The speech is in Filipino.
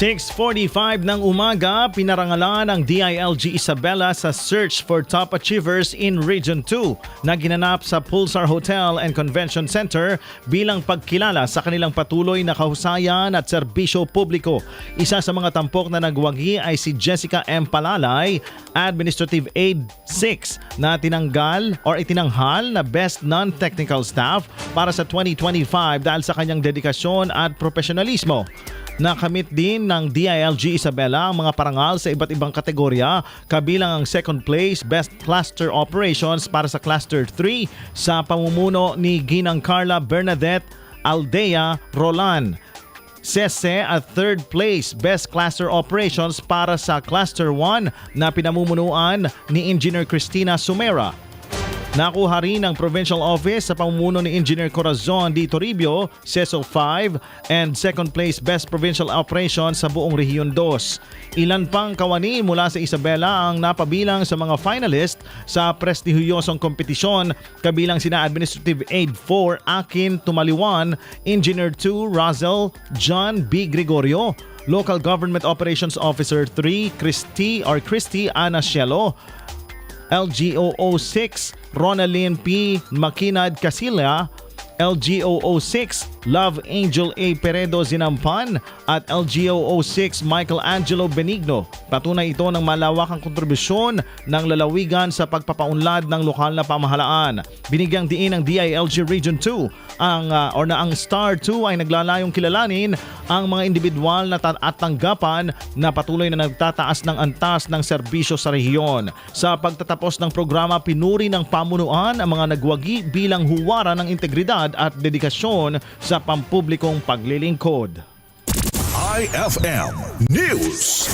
6:45 ng umaga, pinarangalan ng DILG Isabela sa Search for Top Achievers in Region 2 na ginanap sa Pulsar Hotel and Convention Center bilang pagkilala sa kanilang patuloy na kahusayan at serbisyo publiko. Isa sa mga tampok na nagwagi ay si Jessica M. Palalay, Administrative Aide 6 na itinanghal na Best Non-Technical Staff para sa 2025 dahil sa kanyang dedikasyon at profesionalismo. Nakamit din ng DILG Isabela ang mga parangal sa iba't ibang kategorya, kabilang ang second place Best Cluster Operations para sa Cluster 3 sa pamumuno ni Ginang Carla Bernadette Aldea Rolan. Sese at third place Best Cluster Operations para sa Cluster 1 na pinamumunuan ni Engineer Cristina Sumera. Nakuha rin ng Provincial Office sa pamumuno ni Engineer Corazon D. Toribio, CESO 5, and second place Best Provincial Operations sa buong Rehiyon 2. Ilan pang kawani mula sa Isabela ang napabilang sa mga finalist sa prestihiyosong kompetisyon, kabilang sina Administrative Aide 4 Akin Tumaliwan, Engineer 2 Razel John B. Gregorio, Local Government Operations Officer 3 Christy Ana Cielo, LGOO 6 Ronalyn P. Makinad Casilla, LGOO 6 Love Angel A. Peredo Zinampan at LGOO 6 Michael Angelo Benigno. Patunay ito ng malawakang kontribusyon ng lalawigan sa pagpapaunlad ng lokal na pamahalaan. Binigyang diin ng DILG Region 2 ang Star 2 ay naglalayong kilalanin ang mga individual na at tanggapan na patuloy na nagtataas ng antas ng serbisyo sa rehiyon. Sa pagtatapos ng programa, pinuri ng pamunuan ang mga nagwagi bilang huwara ng integridad at dedikasyon sa pampublikong paglilingkod. IFM News.